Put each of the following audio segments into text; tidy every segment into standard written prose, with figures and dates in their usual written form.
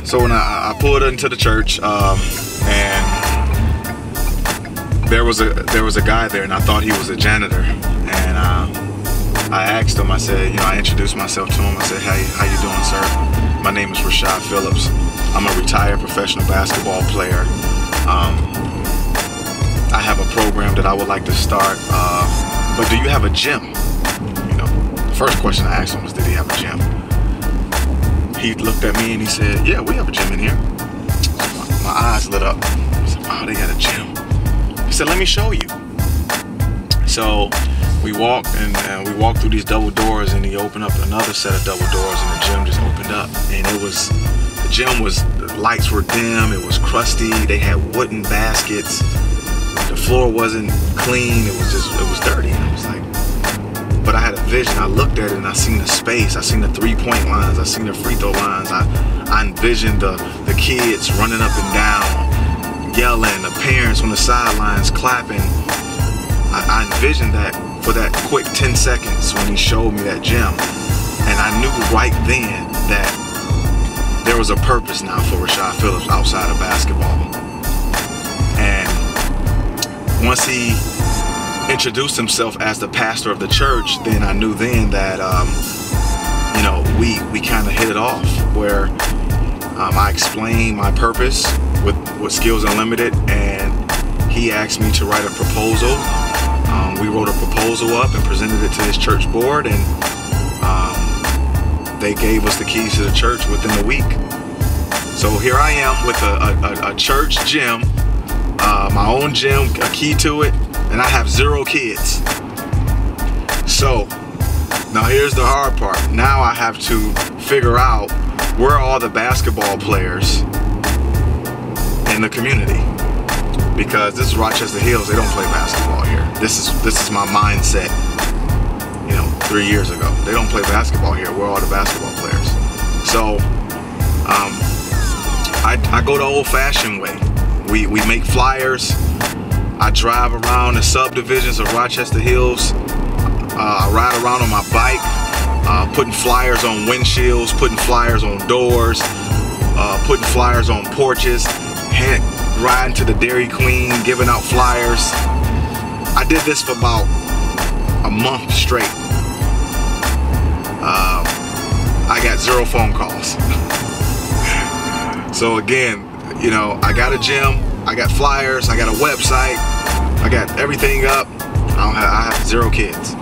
So when I pulled into the church, and there was a guy there, and I thought he was a janitor, and I asked him. I said, I introduced myself to him. I said, "Hey, how you doing, sir? My name is Rashad Phillips. I'm a retired professional basketball player. I have a program that I would like to start, but do you have a gym?" The first question I asked him was, did he have a gym? He looked at me and he said, "Yeah, we have a gym in here." My eyes lit up. I said, "Wow, they got a gym." He said, "Let me show you." So we walked and we walked through these double doors, and he opened up another set of double doors, and the gym just opened up. And the gym was, the lights were dim, it was crusty, they had wooden baskets, the floor wasn't clean, it was dirty. And I was like, but I had a vision. I looked at it and I seen the space, I seen the 3-point lines, I seen the free throw lines, I envisioned the kids running up and down, yelling, the parents on the sidelines clapping. I envisioned that for that quick 10 seconds when he showed me that gym. And I knew right then that there was a purpose now for Rashad Phillips outside of basketball. And once he introduced himself as the pastor of the church, then I knew then that we kind of hit it off, where I explained my purpose with Skills Unlimited, and he asked me to write a proposal. We wrote a proposal up and presented it to his church board, and they gave us the keys to the church within a week. So here I am with a church gym, my own gym, a key to it, and I have 0 kids. So now here's the hard part. Now I have to figure out where are all the basketball players in the community, because this is Rochester Hills. They don't play basketball here. This is my mindset, 3 years ago. They don't play basketball here. Where are all the basketball players? So I go the old-fashioned way. We make flyers. I drive around the subdivisions of Rochester Hills. I ride around on my bike, putting flyers on windshields, putting flyers on doors, putting flyers on porches, riding to the Dairy Queen, giving out flyers. I did this for about a month straight. I got 0 phone calls. So again, I got a gym, I got flyers, I got a website, I got everything up. I have 0 kids.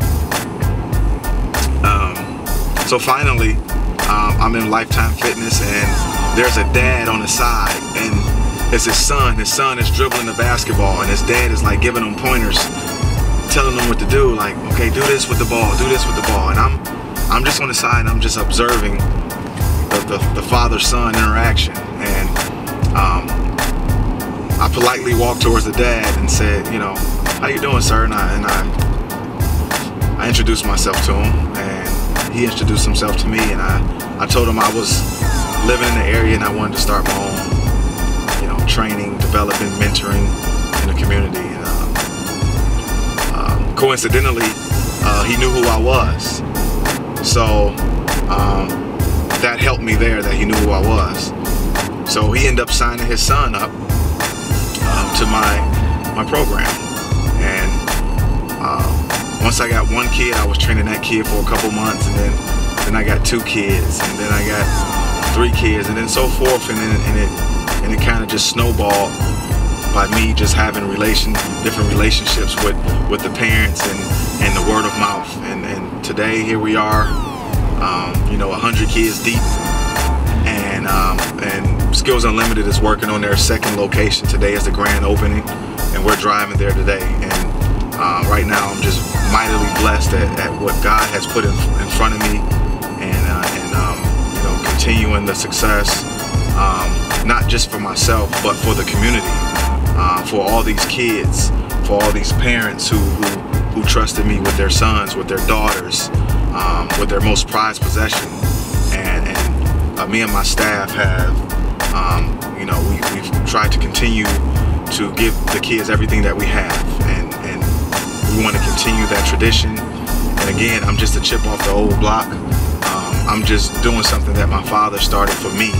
So finally, I'm in Lifetime Fitness, and there's a dad on the side, and it's his son. His son is dribbling the basketball, and his dad is like giving him pointers, telling him what to do, like, okay, do this with the ball, do this with the ball. And I'm just on the side, and I'm just observing the father-son interaction. And I politely walked towards the dad and said, "How you doing, sir?" And I introduced myself to him, and he introduced himself to me, and I told him I was living in the area and I wanted to start my own, training, developing, mentoring in the community. And coincidentally, he knew who I was, so that helped me there, that he knew who I was. So he ended up signing his son up to my program. And once I got 1 kid, I was training that kid for a couple months, and then I got 2 kids, and then I got 3 kids, and then so forth, and it kind of just snowballed by me just having different relationships with the parents and the word of mouth. And today here we are, 100 kids deep, and Skills Unlimited is working on their 2nd location. Today is the grand opening, and we're driving there today. And right now I'm just mightily blessed at what God has put in front of me, and continuing the success, not just for myself, but for the community, for all these kids, for all these parents who trusted me with their sons, with their daughters, with their most prized possession. And me and my staff have, we've tried to continue to give the kids everything that we have, and we want to continue that tradition. And again, I'm just a chip off the old block. I'm just doing something that my father started for me,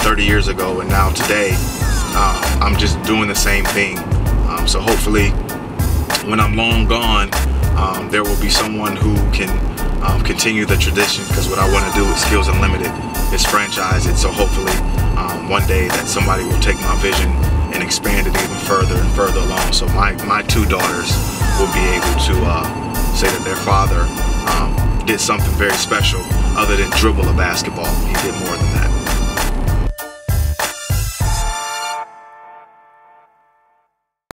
30 years ago, and now today I'm just doing the same thing. So hopefully when I'm long gone, there will be someone who can continue the tradition, because what I want to do with Skills Unlimited is franchise it. So hopefully one day that somebody will take my vision and expand it even further and further along. So my two daughters will be able to say that their father did something very special other than dribble a basketball. He did more than that.